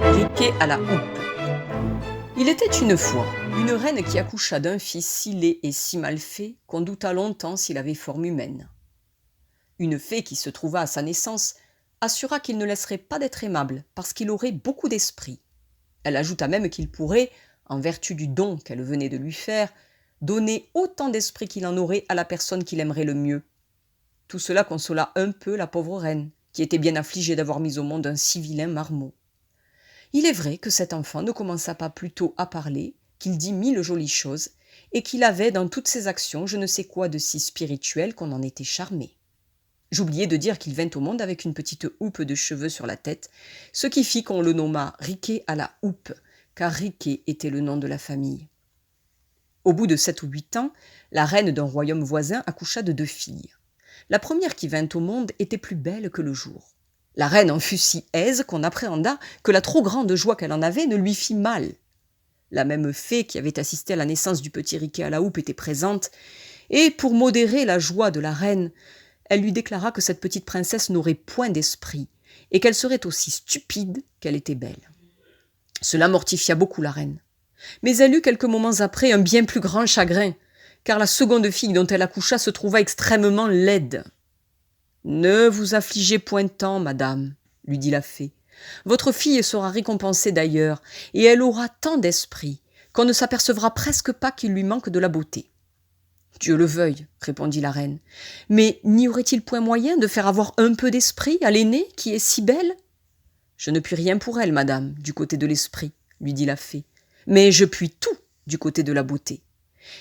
Riquet à la houppe. Il était une fois une reine qui accoucha d'un fils si laid et si mal fait qu'on douta longtemps s'il avait forme humaine. Une fée qui se trouva à sa naissance assura qu'il ne laisserait pas d'être aimable parce qu'il aurait beaucoup d'esprit. Elle ajouta même qu'il pourrait, en vertu du don qu'elle venait de lui faire, donner autant d'esprit qu'il en aurait à la personne qu'il aimerait le mieux. Tout cela consola un peu la pauvre reine, qui était bien affligée d'avoir mis au monde un si vilain marmot. Il est vrai que cet enfant ne commença pas plus tôt à parler, qu'il dit 1000 jolies choses, et qu'il avait dans toutes ses actions je ne sais quoi de si spirituel qu'on en était charmé. J'oubliais de dire qu'il vint au monde avec une petite houppe de cheveux sur la tête, ce qui fit qu'on le nomma Riquet à la houppe, car Riquet était le nom de la famille. Au bout de 7 ou 8 ans, la reine d'un royaume voisin accoucha de 2 filles. La première qui vint au monde était plus belle que le jour. La reine en fut si aise qu'on appréhenda que la trop grande joie qu'elle en avait ne lui fit mal. La même fée qui avait assisté à la naissance du petit Riquet à la houppe était présente, et pour modérer la joie de la reine, elle lui déclara que cette petite princesse n'aurait point d'esprit, et qu'elle serait aussi stupide qu'elle était belle. Cela mortifia beaucoup la reine. Mais elle eut quelques moments après un bien plus grand chagrin, car la seconde fille dont elle accoucha se trouva extrêmement laide. « Ne vous affligez point tant, madame, lui dit la fée. Votre fille sera récompensée d'ailleurs, et elle aura tant d'esprit qu'on ne s'apercevra presque pas qu'il lui manque de la beauté. » « Dieu le veuille, répondit la reine. Mais n'y aurait-il point moyen de faire avoir un peu d'esprit à l'aînée qui est si belle ? Je ne puis rien pour elle, madame, du côté de l'esprit, lui dit la fée, mais je puis tout du côté de la beauté.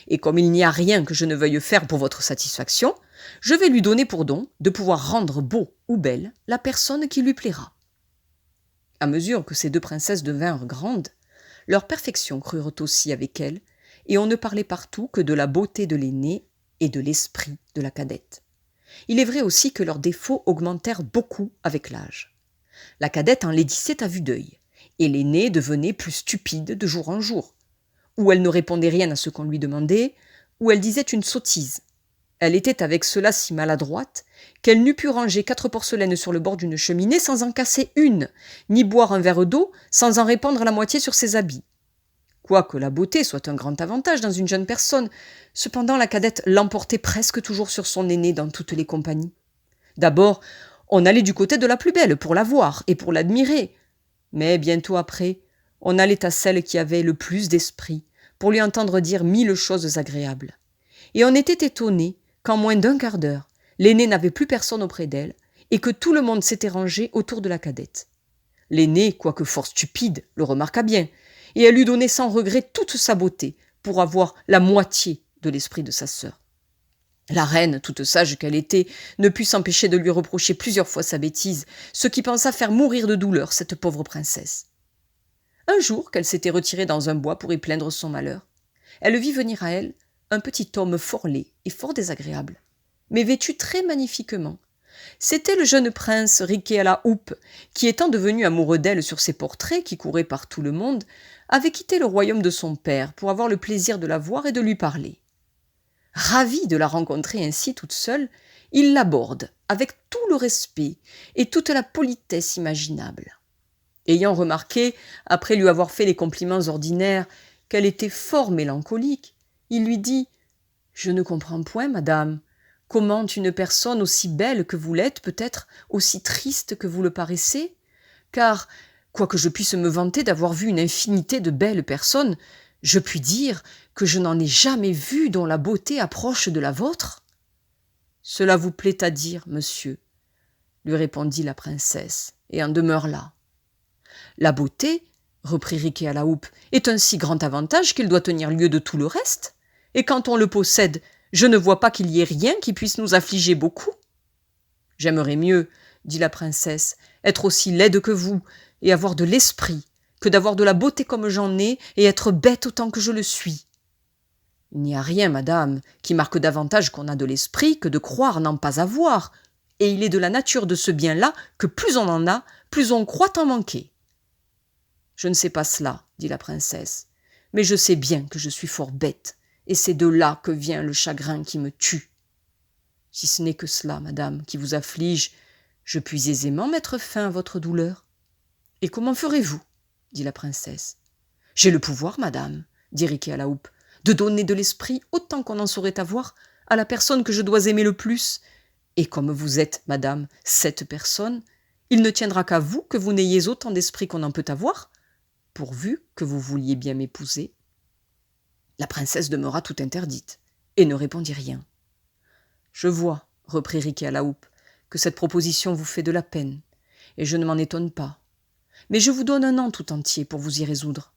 Et comme il n'y a rien que je ne veuille faire pour votre satisfaction, je vais lui donner pour don de pouvoir rendre beau ou belle la personne qui lui plaira. À mesure que ces 2 princesses devinrent grandes, leurs perfections crurent aussi avec elles, et on ne parlait partout que de la beauté de l'aînée et de l'esprit de la cadette. Il est vrai aussi que leurs défauts augmentèrent beaucoup avec l'âge. La cadette enlaidissait à vue d'œil, et l'aînée devenait plus stupide de jour en jour. Ou elle ne répondait rien à ce qu'on lui demandait, ou elle disait une sottise. Elle était avec cela si maladroite qu'elle n'eût pu ranger 4 porcelaines sur le bord d'une cheminée sans en casser une, ni boire un verre d'eau sans en répandre la moitié sur ses habits. Quoique la beauté soit un grand avantage dans une jeune personne, cependant la cadette l'emportait presque toujours sur son aînée dans toutes les compagnies. D'abord, on allait du côté de la plus belle pour la voir et pour l'admirer, mais bientôt après, on allait à celle qui avait le plus d'esprit pour lui entendre dire 1000 choses agréables. Et on était étonné qu'en moins d'1 quart d'heure, l'aînée n'avait plus personne auprès d'elle et que tout le monde s'était rangé autour de la cadette. L'aînée, quoique fort stupide, le remarqua bien, et elle lui donnait sans regret toute sa beauté pour avoir la moitié de l'esprit de sa sœur. La reine, toute sage qu'elle était, ne put s'empêcher de lui reprocher plusieurs fois sa bêtise, ce qui pensa faire mourir de douleur cette pauvre princesse. Un jour qu'elle s'était retirée dans un bois pour y plaindre son malheur, elle vit venir à elle un petit homme fort laid et fort désagréable, mais vêtu très magnifiquement. C'était le jeune prince Riquet à la houppe, qui, étant devenu amoureux d'elle sur ses portraits qui couraient par tout le monde, avait quitté le royaume de son père pour avoir le plaisir de la voir et de lui parler. Ravi de la rencontrer ainsi toute seule, il l'aborde avec tout le respect et toute la politesse imaginable. Ayant remarqué, après lui avoir fait les compliments ordinaires, qu'elle était fort mélancolique, il lui dit « Je ne comprends point, madame, comment une personne aussi belle que vous l'êtes peut être aussi triste que vous le paraissez, car, quoique je puisse me vanter d'avoir vu une infinité de belles personnes, je puis dire que je n'en ai jamais vu dont la beauté approche de la vôtre. » « Cela vous plaît à dire, monsieur, lui répondit la princesse, et en demeure là. La beauté, reprit Riquet à la houppe, est un si grand avantage qu'il doit tenir lieu de tout le reste, et quand on le possède, je ne vois pas qu'il y ait rien qui puisse nous affliger beaucoup. J'aimerais mieux, dit la princesse, être aussi laide que vous, et avoir de l'esprit, que d'avoir de la beauté comme j'en ai, et être bête autant que je le suis. Il n'y a rien, madame, qui marque davantage qu'on a de l'esprit que de croire n'en pas avoir, et il est de la nature de ce bien-là que plus on en a, plus on croit en manquer. Je ne sais pas cela, dit la princesse, mais je sais bien que je suis fort bête, et c'est de là que vient le chagrin qui me tue. Si ce n'est que cela, madame, qui vous afflige, je puis aisément mettre fin à votre douleur. « Et comment ferez-vous » dit la princesse. « J'ai le pouvoir, madame, dit Riquet à la houppe, de donner de l'esprit autant qu'on en saurait avoir à la personne que je dois aimer le plus. Et comme vous êtes, madame, cette personne, il ne tiendra qu'à vous que vous n'ayez autant d'esprit qu'on en peut avoir, pourvu que vous vouliez bien m'épouser. » La princesse demeura tout interdite et ne répondit rien. « Je vois, reprit Riquet à la houppe, que cette proposition vous fait de la peine, et je ne m'en étonne pas. Mais je vous donne un an tout entier pour vous y résoudre. »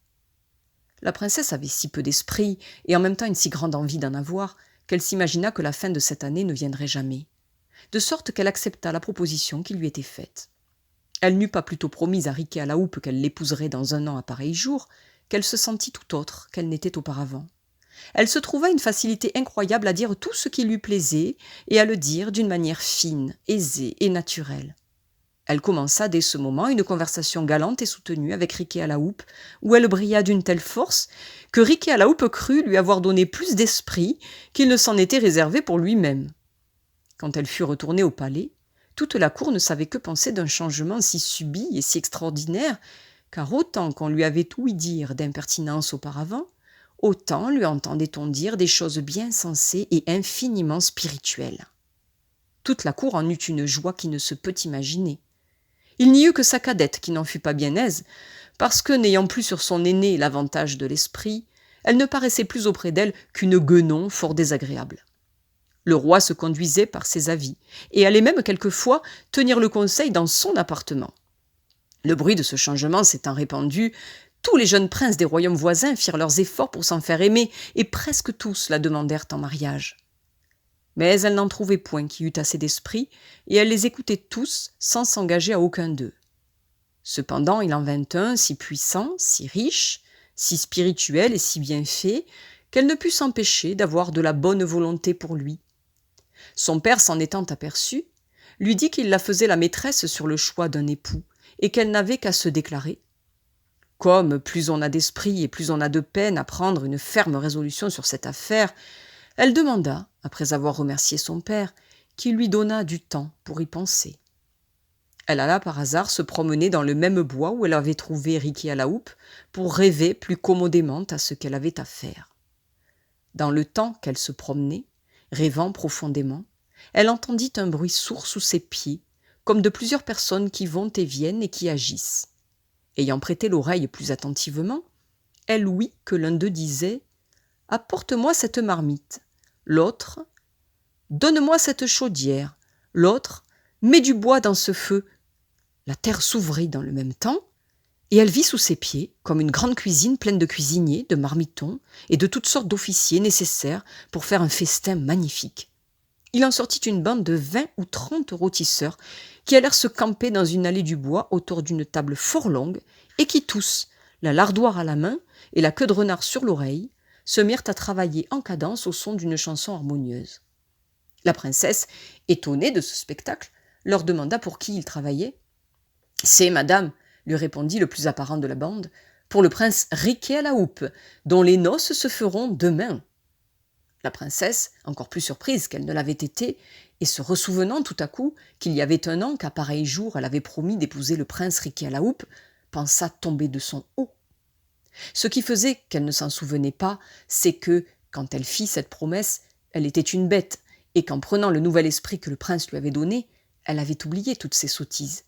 La princesse avait si peu d'esprit, et en même temps une si grande envie d'en avoir, qu'elle s'imagina que la fin de cette année ne viendrait jamais, de sorte qu'elle accepta la proposition qui lui était faite. Elle n'eut pas plutôt promis à Riquet à la houppe qu'elle l'épouserait dans un an à pareil jour, qu'elle se sentit tout autre qu'elle n'était auparavant. Elle se trouva une facilité incroyable à dire tout ce qui lui plaisait et à le dire d'une manière fine, aisée et naturelle. Elle commença dès ce moment une conversation galante et soutenue avec Riquet à la houppe, où elle brilla d'une telle force que Riquet à la houppe crut lui avoir donné plus d'esprit qu'il ne s'en était réservé pour lui-même. Quand elle fut retournée au palais, toute la cour ne savait que penser d'un changement si subit et si extraordinaire, car autant qu'on lui avait ouï dire d'impertinence auparavant, autant lui entendait-on dire des choses bien sensées et infiniment spirituelles. Toute la cour en eut une joie qui ne se peut imaginer. Il n'y eut que sa cadette qui n'en fut pas bien aise, parce que, n'ayant plus sur son aînée l'avantage de l'esprit, elle ne paraissait plus auprès d'elle qu'une guenon fort désagréable. Le roi se conduisait par ses avis, et allait même quelquefois tenir le conseil dans son appartement. Le bruit de ce changement s'étant répandu, tous les jeunes princes des royaumes voisins firent leurs efforts pour s'en faire aimer, et presque tous la demandèrent en mariage. Mais elle n'en trouvait point qui eût assez d'esprit, et elle les écoutait tous sans s'engager à aucun d'eux. Cependant, il en vint un si puissant, si riche, si spirituel et si bien fait, qu'elle ne put s'empêcher d'avoir de la bonne volonté pour lui. Son père, s'en étant aperçu, lui dit qu'il la faisait la maîtresse sur le choix d'un époux, et qu'elle n'avait qu'à se déclarer. Comme plus on a d'esprit et plus on a de peine à prendre une ferme résolution sur cette affaire, elle demanda, après avoir remercié son père, qu'il lui donnât du temps pour y penser. Elle alla par hasard se promener dans le même bois où elle avait trouvé Riquet à la houppe pour rêver plus commodément à ce qu'elle avait à faire. Dans le temps qu'elle se promenait, rêvant profondément, elle entendit un bruit sourd sous ses pieds, comme de plusieurs personnes qui vont et viennent et qui agissent. Ayant prêté l'oreille plus attentivement, elle ouït que l'un d'eux disait « Apporte-moi cette marmite », l'autre « Donne-moi cette chaudière », l'autre « Mets du bois dans ce feu ». La terre s'ouvrit dans le même temps, et elle vit sous ses pieds, comme une grande cuisine pleine de cuisiniers, de marmitons et de toutes sortes d'officiers nécessaires pour faire un festin magnifique. Il en sortit une bande de 20 ou 30 rôtisseurs qui allèrent se camper dans une allée du bois autour d'une table fort longue et qui tous, la lardoire à la main et la queue de renard sur l'oreille, se mirent à travailler en cadence au son d'une chanson harmonieuse. La princesse, étonnée de ce spectacle, leur demanda pour qui ils travaillaient. « C'est, madame, lui répondit le plus apparent de la bande, pour le prince Riquet à la houppe, dont les noces se feront demain. » La princesse, encore plus surprise qu'elle ne l'avait été, et se ressouvenant tout à coup qu'il y avait un an qu'à pareil jour elle avait promis d'épouser le prince Riquet à la houppe, pensa tomber de son haut. Ce qui faisait qu'elle ne s'en souvenait pas, c'est que, quand elle fit cette promesse, elle était une bête, et qu'en prenant le nouvel esprit que le prince lui avait donné, elle avait oublié toutes ses sottises.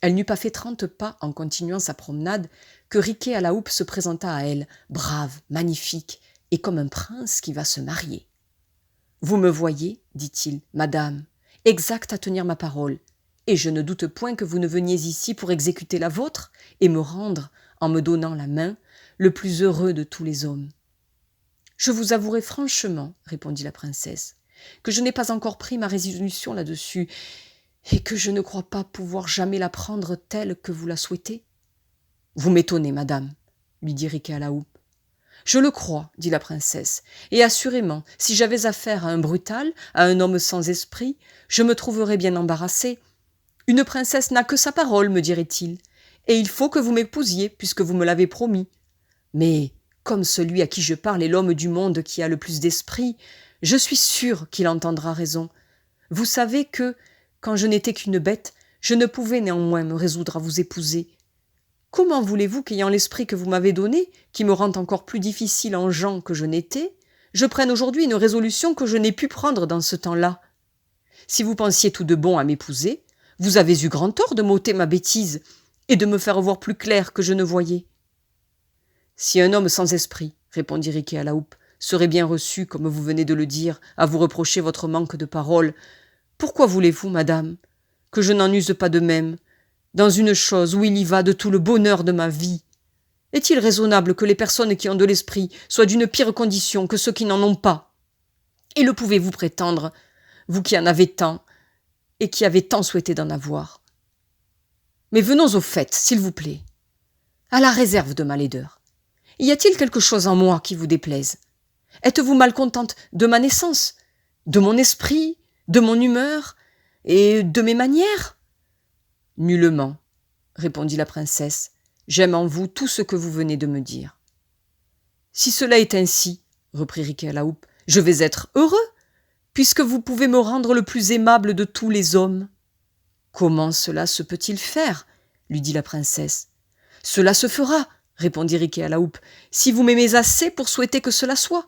Elle n'eut pas fait 30 pas en continuant sa promenade que Riquet à la houppe se présenta à elle, brave, magnifique, et comme un prince qui va se marier. « Vous me voyez, dit-il, madame, exact à tenir ma parole, et je ne doute point que vous ne veniez ici pour exécuter la vôtre et me rendre, en me donnant la main, le plus heureux de tous les hommes. »« Je vous avouerai franchement, répondit la princesse, que je n'ai pas encore pris ma résolution là-dessus, et que je ne crois pas pouvoir jamais la prendre telle que vous la souhaitez. »« Vous m'étonnez, madame, lui dit Riquet à la houppe. »« Je le crois, dit la princesse, et assurément, si j'avais affaire à un brutal, à un homme sans esprit, je me trouverais bien embarrassée. Une princesse n'a que sa parole, me dirait-il, et il faut que vous m'épousiez, puisque vous me l'avez promis. Mais, comme celui à qui je parle est l'homme du monde qui a le plus d'esprit, je suis sûre qu'il entendra raison. Vous savez que, quand je n'étais qu'une bête, je ne pouvais néanmoins me résoudre à vous épouser. Comment voulez-vous qu'ayant l'esprit que vous m'avez donné, qui me rend encore plus difficile en gens que je n'étais, je prenne aujourd'hui une résolution que je n'ai pu prendre dans ce temps-là? Si vous pensiez tout de bon à m'épouser, vous avez eu grand tort de m'ôter ma bêtise et de me faire voir plus clair que je ne voyais. Si un homme sans esprit, répondit Riquet à la houppe, serait bien reçu, comme vous venez de le dire, à vous reprocher votre manque de parole, pourquoi voulez-vous, madame, que je n'en use pas de même, dans une chose où il y va de tout le bonheur de ma vie? Est-il raisonnable que les personnes qui ont de l'esprit soient d'une pire condition que ceux qui n'en ont pas? Et le pouvez-vous prétendre, vous qui en avez tant, et qui avez tant souhaité d'en avoir? Mais venons au fait, s'il vous plaît, à la réserve de ma laideur. Y a-t-il quelque chose en moi qui vous déplaise? Êtes-vous malcontente de ma naissance, de mon esprit, de mon humeur et de mes manières? Nullement, répondit la princesse. J'aime en vous tout ce que vous venez de me dire. Si cela est ainsi, reprit Riquet à la houppe, je vais être heureux, puisque vous pouvez me rendre le plus aimable de tous les hommes. Comment cela se peut-il faire? Lui dit la princesse. Cela se fera, répondit Riquet à la houppe, si vous m'aimez assez pour souhaiter que cela soit.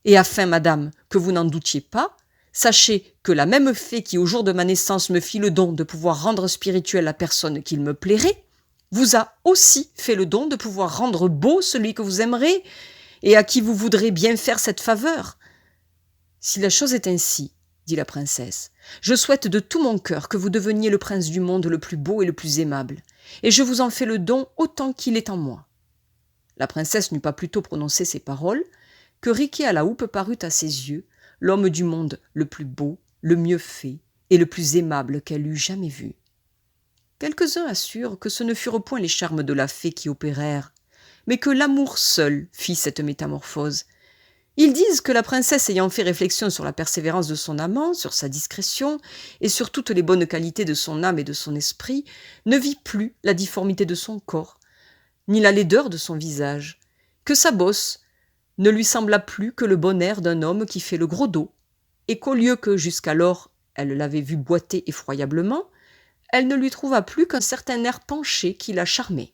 Et afin, madame, que vous n'en doutiez pas, sachez que la même fée qui, au jour de ma naissance, me fit le don de pouvoir rendre spirituelle la personne qu'il me plairait, vous a aussi fait le don de pouvoir rendre beau celui que vous aimerez et à qui vous voudrez bien faire cette faveur. Si la chose est ainsi, dit la princesse, je souhaite de tout mon cœur que vous deveniez le prince du monde le plus beau et le plus aimable, et je vous en fais le don autant qu'il est en moi. La princesse n'eut pas plutôt prononcé ces paroles que Riquet à la houppe parut à ses yeux l'homme du monde le plus beau, le mieux fait et le plus aimable qu'elle eût jamais vu. Quelques-uns assurent que ce ne furent point les charmes de la fée qui opérèrent, mais que l'amour seul fit cette métamorphose. Ils disent que la princesse, ayant fait réflexion sur la persévérance de son amant, sur sa discrétion, et sur toutes les bonnes qualités de son âme et de son esprit, ne vit plus la difformité de son corps, ni la laideur de son visage, que sa bosse ne lui sembla plus que le bon air d'un homme qui fait le gros dos, et qu'au lieu que, jusqu'alors, elle l'avait vu boiter effroyablement, elle ne lui trouva plus qu'un certain air penché qui la charmait.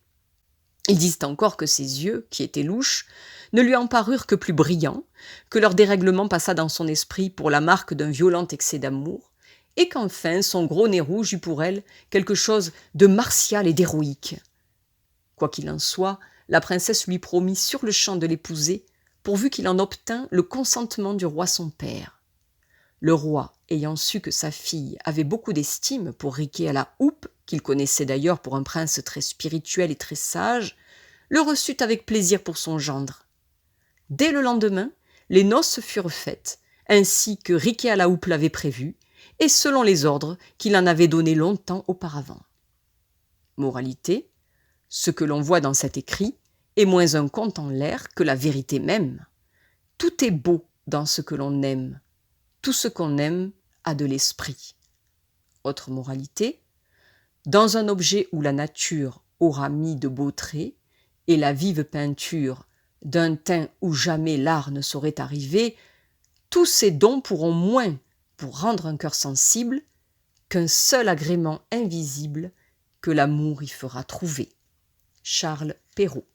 Ils disent encore que ses yeux, qui étaient louches, ne lui en parurent que plus brillants, que leur dérèglement passa dans son esprit pour la marque d'un violent excès d'amour, et qu'enfin son gros nez rouge eut pour elle quelque chose de martial et d'héroïque. Quoi qu'il en soit, la princesse lui promit sur-le-champ de l'épouser, pourvu qu'il en obtînt le consentement du roi son père. Le roi, ayant su que sa fille avait beaucoup d'estime pour Riquet à la houppe, qu'il connaissait d'ailleurs pour un prince très spirituel et très sage, le reçut avec plaisir pour son gendre. Dès le lendemain, les noces furent faites, ainsi que Riquet à la houppe l'avait prévu, et selon les ordres qu'il en avait donnés longtemps auparavant. Moralité, ce que l'on voit dans cet écrit est moins un conte en l'air que la vérité même. Tout est beau dans ce que l'on aime. Tout ce qu'on aime a de l'esprit. Autre moralité, dans un objet où la nature aura mis de beaux traits et la vive peinture d'un teint où jamais l'art ne saurait arriver, tous ces dons pourront moins pour rendre un cœur sensible qu'un seul agrément invisible que l'amour y fera trouver. Charles Perrault.